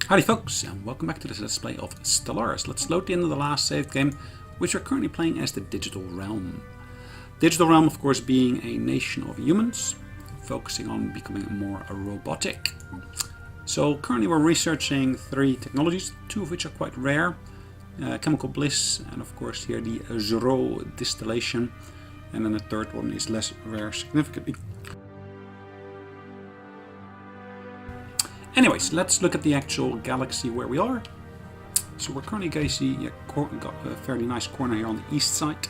Howdy folks, and welcome back to this Let's Play of Stellaris. Let's load the end of the last saved game, which we're currently playing as the Digital Realm. Digital Realm, of course, being a nation of humans, focusing on becoming more robotic. So currently we're researching 3 technologies, 2 of which are quite rare. Chemical bliss, and of course here the zero distillation. And then the third one is less rare significantly. Anyways, let's look at the actual galaxy where we are. So we're currently got a fairly nice corner here on the east side.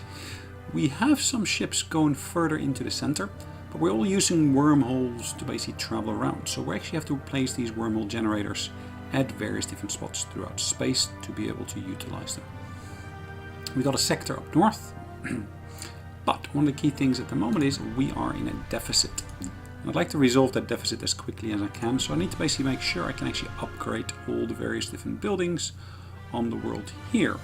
We have some ships going further into the center, but we're all using wormholes to basically travel around. So we actually have to place these wormhole generators at various different spots throughout space to be able to utilize them. We got a sector up north, but one of the key things at the moment is we are in a deficit. I'd like to resolve that deficit as quickly as I can, so I need to basically make sure I can actually upgrade all the various different buildings on the world here.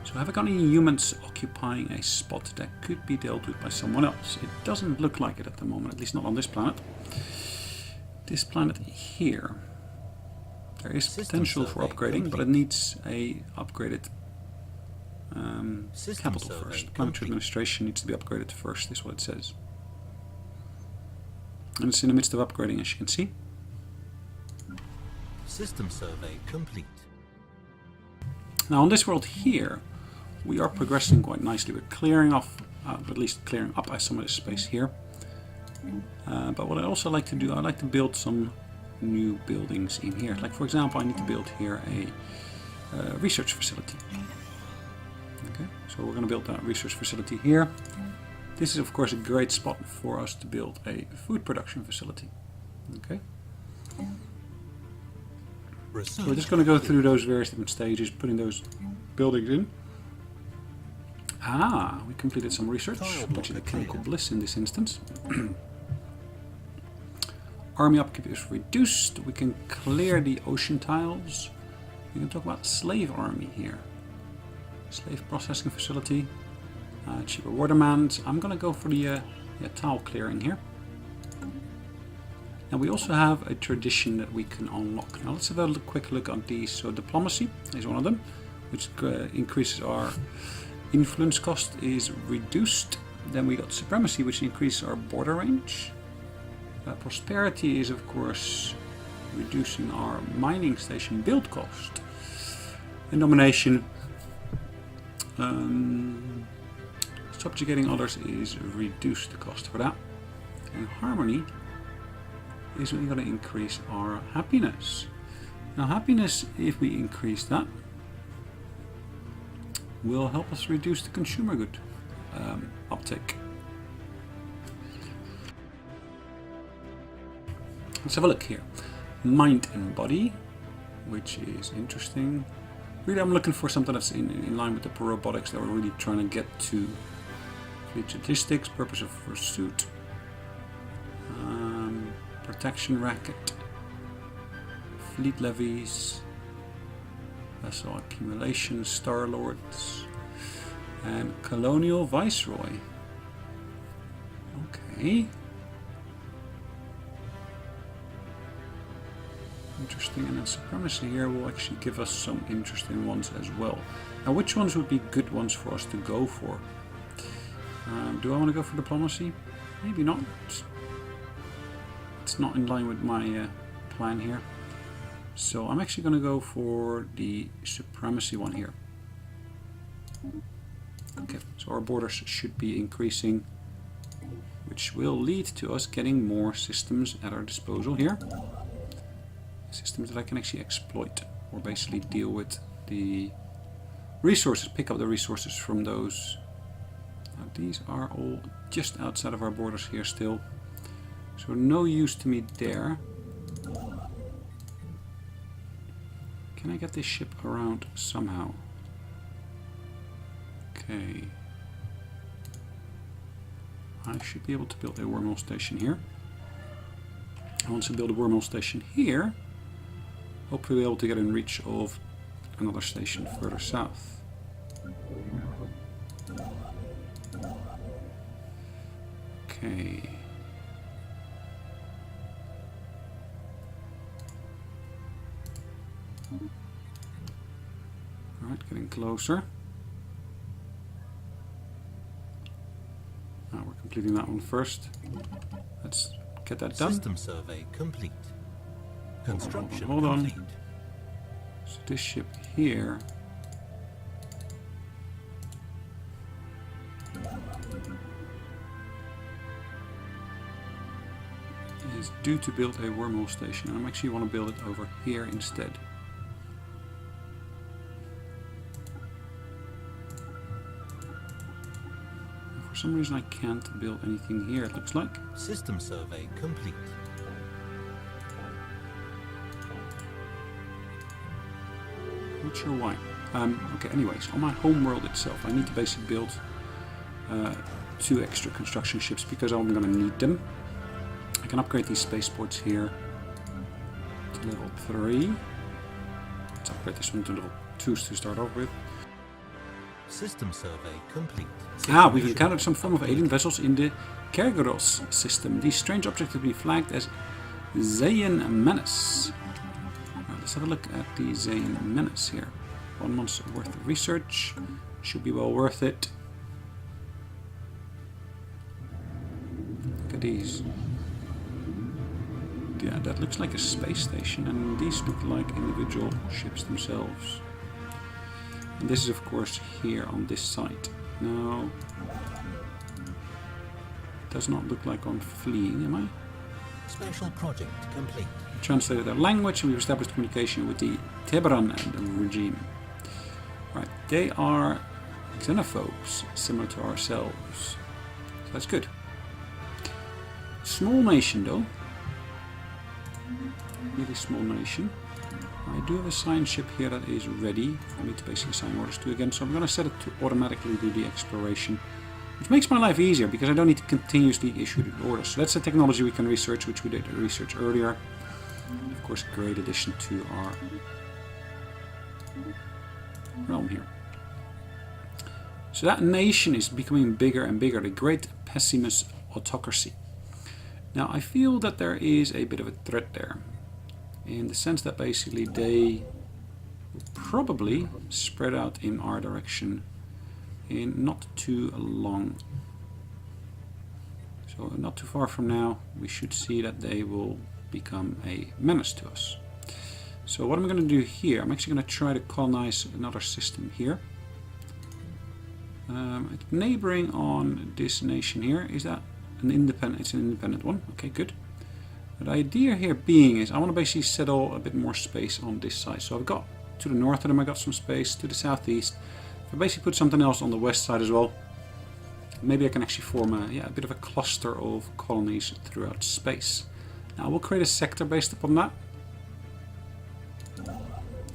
So have I got any humans occupying a spot that could be dealt with by someone else? It doesn't look like it at the moment, at least not on this planet. This planet here, there is potential for upgrading, but it needs a upgraded capital first. Planetary administration needs to be upgraded first, is what it says. And it's in the midst of upgrading, as you can see. System survey complete. Now on this world here, we are progressing quite nicely. We're clearing off, at least clearing up some of this space here. But what I also like to do, I like to build some new buildings in here. Like for example, I need to build here a research facility. Okay, so we're going to build that research facility here. This is of course a great spot for us to build a food production facility. Okay. So we're just going to go through those various different stages, putting those buildings in. We completed some research, which is a chemical bliss in this instance. Army upkeep is reduced. We can clear the ocean tiles. We can talk about slave army here. Slave processing facility. Cheaper water mans. I'm going to go for the tile clearing here. Now we also have a tradition that we can unlock. Now let's have a quick look at these. So diplomacy is one of them, which increases our influence cost, is reduced. Then we got supremacy, which increases our border range. Prosperity is of course reducing our mining station build cost. And domination, subjugating others is reduce the cost for that. And harmony is really going to increase our happiness. Now happiness, if we increase that, will help us reduce the consumer good uptake. Let's have a look here. Mind and body, which is interesting. Really I'm looking for something that's in line with the robotics that we're really trying to get to. Fleet statistics, purpose of pursuit, protection racket, fleet levies, vessel accumulation, star lords, and colonial viceroy. Okay. Interesting, and then supremacy here will actually give us some interesting ones as well. Now which ones would be good ones for us to go for? Do I want to go for diplomacy? Maybe not. It's not in line with my plan here. So I'm actually going to go for the supremacy one here. Okay, so our borders should be increasing, which will lead to us getting more systems at our disposal here. Systems that I can actually exploit, or basically deal with the resources, pick up the resources from those. Now these are all just outside of our borders here still, so no use to me there. Can I get this ship around somehow? Okay. I should be able to build a wormhole station here. Once I build a wormhole station here, hopefully we'll be able to get in reach of another station further south. Okay. Alright, getting closer. We're completing that one first. Let's get that done. System survey complete. Construction Hold on. complete. So this ship here is due to build a wormhole station, and I actually want to build it over here instead. For some reason I can't build anything here, it looks like. System survey complete. Not sure why. Okay, anyways, on my home world itself, I need to basically build 2 extra construction ships because I'm going to need them. I can upgrade these spaceports here to level 3. Let's upgrade this one to level 2 to start off with. System survey complete. We've encountered some form of alien vessels in the Kerberos system. These strange objects have been flagged as Zayan Menace. Let's have a look at the Zayan Menace here. 1 month's worth of research. Should be well worth it. Look at these. Yeah, that looks like a space station, and these look like individual ships themselves. And this is of course here on this site. Now, it does not look like I'm fleeing, am I? Special project complete. Translated their language, and we've established communication with the Teheran regime. Right, they are xenophobes, similar to ourselves. So that's good. Small nation though. Really small nation. I do have a science ship here that is ready for me to basically assign orders to again, so I'm going to set it to automatically do the exploration, which makes my life easier because I don't need to continuously issue the orders. So that's a technology we can research, which we did research earlier. Of course, a great addition to our realm here. So that nation is becoming bigger and bigger, the Great Pessimist Autocracy. Now I feel that there is a bit of a threat there, in the sense that basically they will probably spread out in our direction in not too long. So not too far from now we should see that they will become a menace to us. So what I'm going to do here, I'm actually going to try to colonize another system here. It's neighboring on this nation here. Is that an independent? It's an independent one. Okay, good. The idea here being is I want to basically settle a bit more space on this side. So I've got to the north of them, I got some space to the southeast. If I basically put something else on the west side as well, maybe I can actually form a bit of a cluster of colonies throughout space. Now we'll create a sector based upon that.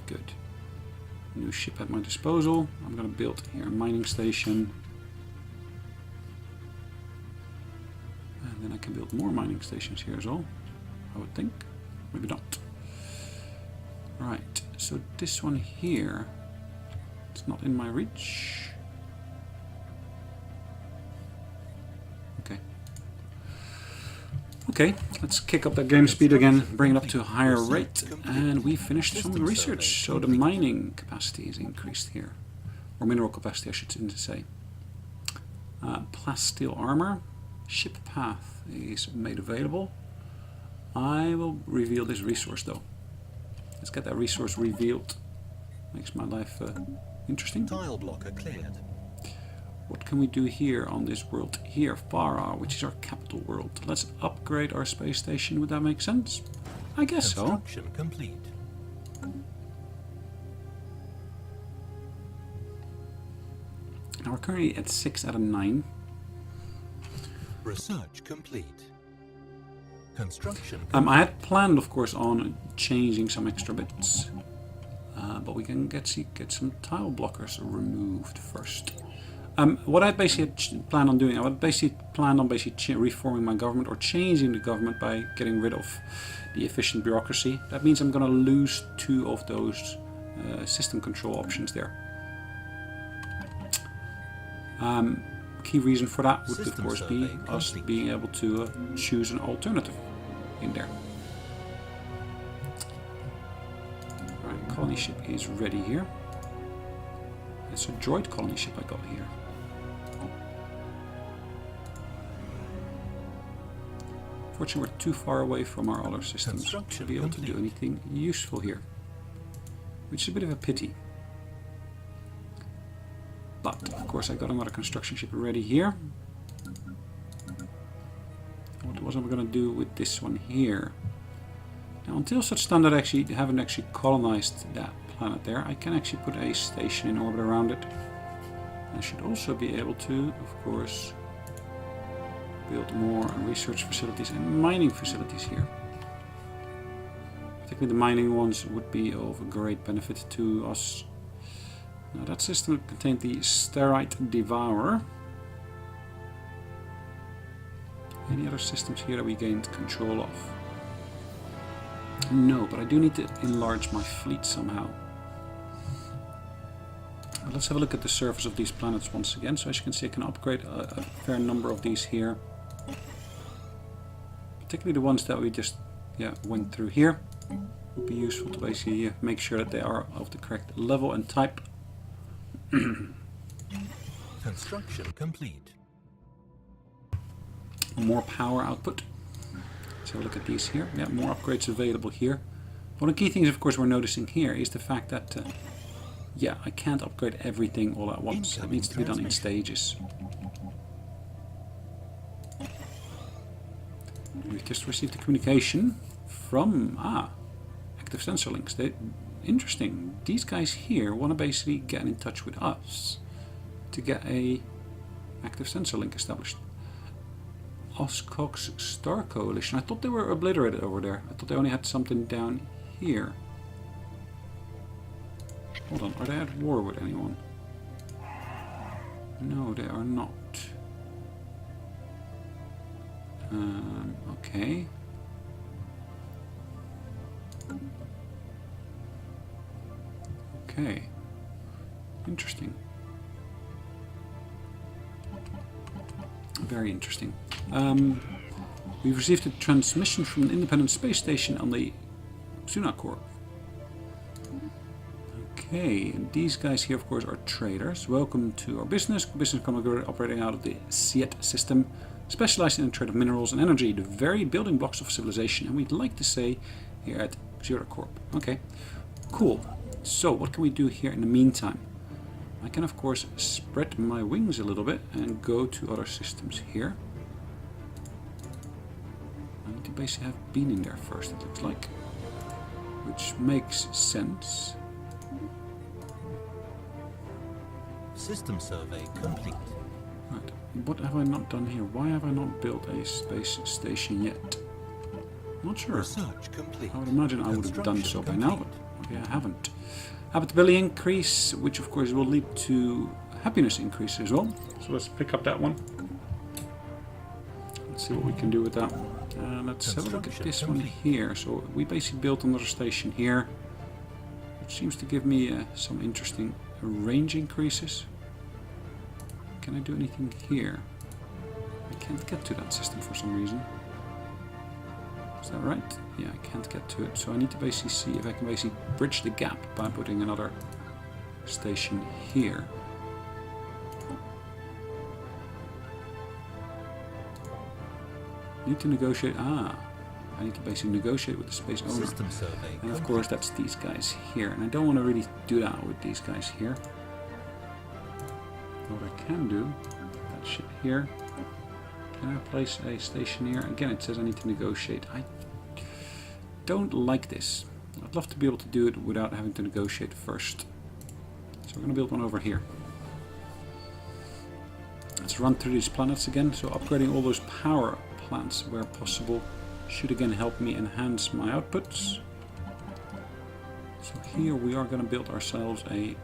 Good. New ship at my disposal. I'm going to build here a mining station. And then I can build more mining stations here as well, I would think. Maybe not. Right, so this one here, it's not in my reach. Okay, let's kick up that game speed again, bring it up to a higher rate, and we finished some research. So the mining capacity is increased here, or mineral capacity I should say. Plasteel armor, ship path is made available. I will reveal this resource though. Let's get that resource revealed. Makes my life interesting. Tile blocker cleared. What can we do here on this world here, Farah, which is our capital world? Let's upgrade our space station. Would that make sense? I guess so. Construction complete. Now we're currently at 6 out of 9. Research complete. Construction complete. I had planned, of course, on changing some extra bits, but we can get some tile blockers removed first. What I basically plan on doing, I would basically plan on reforming my government or changing the government by getting rid of the efficient bureaucracy. That means I'm going to lose 2 of those system control options there. Key reason for that would of course be us being able to choose an alternative in there. Alright, colony ship is ready here. It's a droid colony ship I got here. Fortunately, we're too far away from our other systems to be able to do anything useful here, which is a bit of a pity. But, of course, I got another construction ship ready here. What was I going to do with this one here? Now, until such time that I haven't actually colonized that planet there, I can actually put a station in orbit around it. I should also be able to, of course, build more research facilities and mining facilities here. Particularly the mining ones would be of great benefit to us. Now that system contained the Stellaris Devourer. Any other systems here that we gained control of? No, but I do need to enlarge my fleet somehow. But let's have a look at the surface of these planets once again. So as you can see, I can upgrade a fair number of these here. Particularly the ones that we just went through here. Would be useful to basically make sure that they are of the correct level and type. Construction complete. More power output. Let's have a look at these here. Yeah, more upgrades available here. One of the key things, of course, we're noticing here is the fact that I can't upgrade everything all at once. It needs to be done in stages. We've just received a communication from active sensor links. Interesting. These guys here want to basically get in touch with us to get a active sensor link established. Oscox Star Coalition. I thought they were obliterated over there. I thought they only had something down here. Hold on, are they at war with anyone? No, they are not. Okay. Okay. Interesting. Very interesting. We've received a transmission from an independent space station on the XuraCorp. Okay, and these guys here, of course, are traders. Welcome to our business. Business operating out of the Siet system, specialized in the trade of minerals and energy, the very building blocks of civilization. And we'd like to say here at XuraCorp. Okay, cool. So what can we do here in the meantime? I can, of course, spread my wings a little bit and go to other systems here. I need to basically have been in there first, it looks like. Which makes sense. System survey complete. Right, what have I not done here? Why have I not built a space station yet? Not sure. Research complete. I would imagine I would have done so by now, but okay, I haven't. Habitability increase, which of course will lead to happiness increase as well. So let's pick up that one. Let's see what we can do with that. Let's have a look at this one here. So we basically built another station here, which seems to give me some interesting range increases. Can I do anything here? I can't get to that system for some reason. Is that right? Yeah, I can't get to it. So I need to basically see if I can basically bridge the gap by putting another station here. Need to negotiate. I need to basically negotiate with the space owner. System survey And of course that's these guys here. And I don't want to really do that with these guys here. What I can do, that ship here. Can I place a station here? Again, it says I need to negotiate. I don't like this. I'd love to be able to do it without having to negotiate first. So we're going to build one over here. Let's run through these planets again. So upgrading all those power plants where possible should again help me enhance my outputs. So here we are going to build ourselves a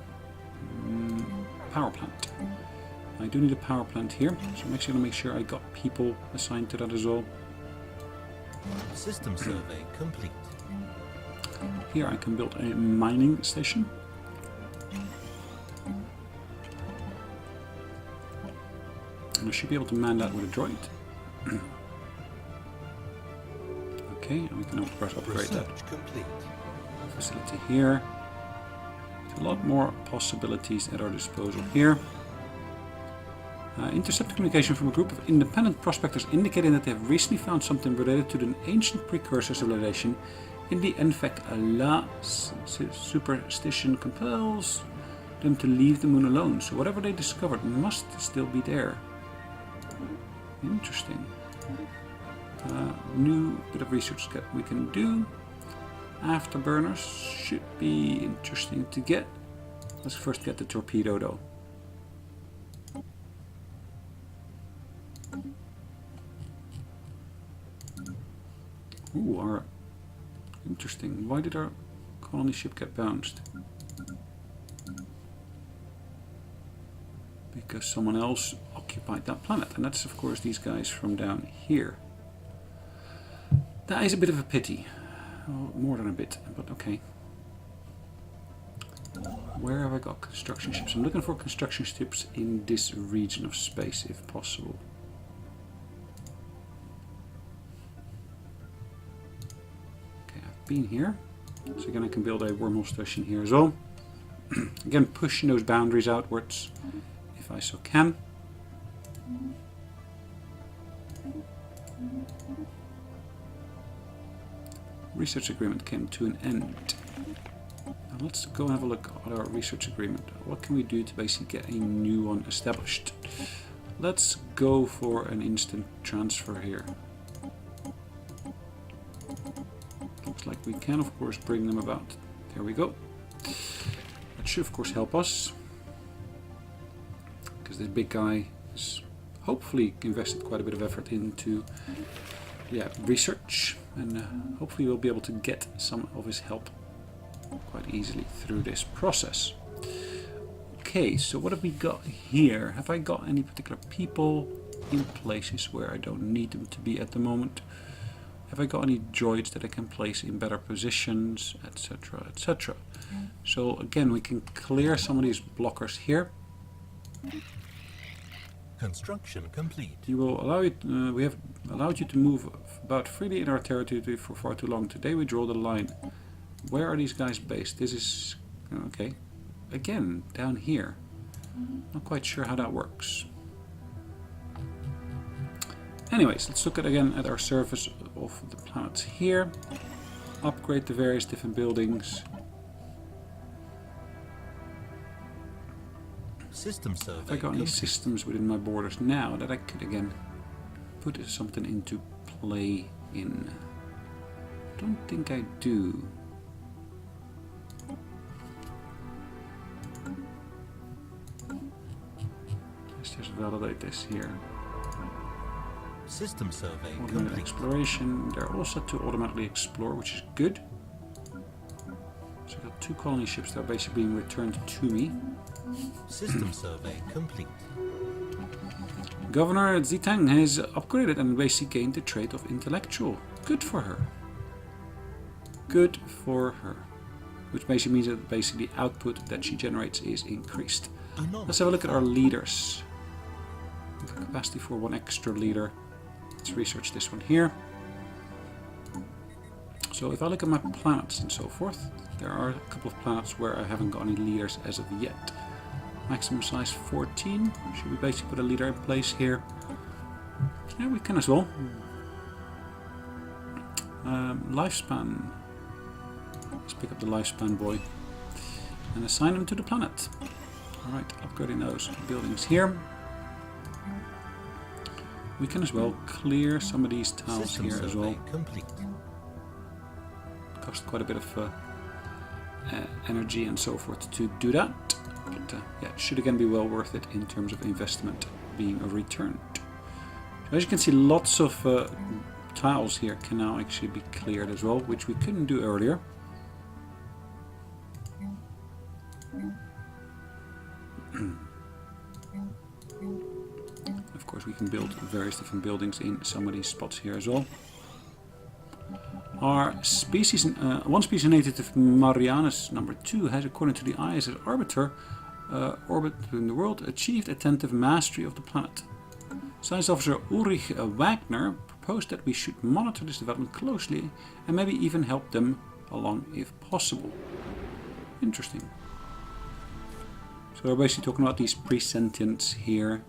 power plant. I do need a power plant here, so I'm actually going to make sure I got people assigned to that as well. System survey complete. Here I can build a mining station. And I should be able to man that with a droid. Okay, and we can of course upgrade that complete. facility here. A lot more possibilities at our disposal here. Intercepted communication from a group of independent prospectors indicating that they have recently found something related to an ancient precursor civilization in the Enfek Allah. Superstition compels them to leave the moon alone, so whatever they discovered must still be there. Interesting. New bit of research that we can do. Afterburners should be interesting to get. Let's first get the torpedo though. Ooh, interesting. Why did our colony ship get bounced? Because someone else occupied that planet, and that's of course these guys from down here. That is a bit of a pity. Oh, more than a bit, but okay. Where have I got construction ships? I'm looking for construction ships in this region of space if possible. Been here, so again I can build a wormhole station here as well. Again, pushing those boundaries outwards if I so can. Research agreement came to an end. Now let's go and have a look at our research agreement. What can we do to basically get a new one established? Let's go for an instant transfer here. Like we can of course bring them about. There we go. That should of course help us, because this big guy has hopefully invested quite a bit of effort into research, and hopefully we'll be able to get some of his help quite easily through this process. Okay, so what have we got here? Have I got any particular people in places where I don't need them to be at the moment? Have I got any droids that I can place in better positions, etc, etc. So again, we can clear some of these blockers here. Construction complete. You will allow it. We have allowed you to move about freely in our territory for far too long. Today we draw the line. Where are these guys based? This is okay. Again, down here. Not quite sure how that works. Anyways, let's look again at our surface of the planets here. Upgrade the various different buildings. System survey. Have I got any systems within my borders now that I could again put something into play in? Don't think I do. Let's just validate this here. System survey Automated exploration. They're all set to automatically explore, which is good. So I've got 2 colony ships that are basically being returned to me. System survey complete. Governor Zitang has upgraded and basically gained the trait of intellectual. Good for her. Good for her. Which basically means that basically the output that she generates is increased. Let's have a look at our leaders. We've got capacity for 1 extra leader. Let's research this one here. So if I look at my planets and so forth, there are a couple of planets where I haven't got any leaders as of yet. Maximum size 14. Should we basically put a leader in place here? Yeah, we can as well. Lifespan. Let's pick up the lifespan boy and assign him to the planet. Alright, upgrading those buildings here. We can as well clear some of these tiles here as well. Complete. Cost quite a bit of energy and so forth to do that. But yeah, it should again be well worth it in terms of investment being returned. So as you can see, lots of tiles here can now actually be cleared as well, which we couldn't do earlier. Of course, we can build various different buildings in some of these spots here as well. Our species, one species native to Marianus #2 has, according to the ISS Arbiter, orbiting the world, achieved attentive mastery of the planet. Science officer Ulrich Wagner proposed that we should monitor this development closely and maybe even help them along if possible. Interesting. So we're basically talking about these pre-sentients here.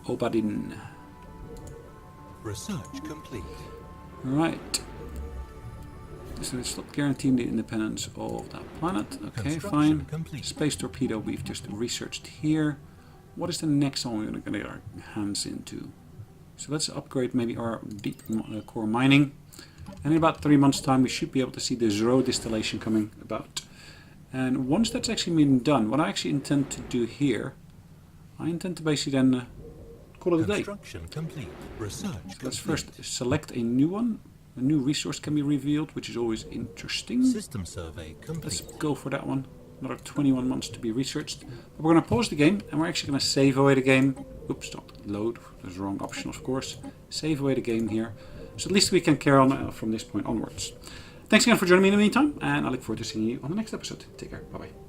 Obadin. Research complete. Right. So it's not guaranteeing the independence of that planet. Okay, Construction fine. complete. Space torpedo we've just researched here. What is the next one we're going to get our hands into? So let's upgrade maybe our deep core mining. And in about 3 months' time we should be able to see the Zero distillation coming about. And once that's actually been done, what I actually intend to do here, I intend to basically then call it a day. Construction complete. Research So let's complete. first select a new one. A new resource can be revealed, which is always interesting. System survey Let's complete. go for that one. Another 21 months to be researched. But we're going to pause the game and we're actually going to save away the game. Oops, not load. There's the wrong option, of course. Save away the game here. So at least we can carry on from this point onwards. Thanks again for joining me in the meantime, and I look forward to seeing you on the next episode. Take care. Bye-bye.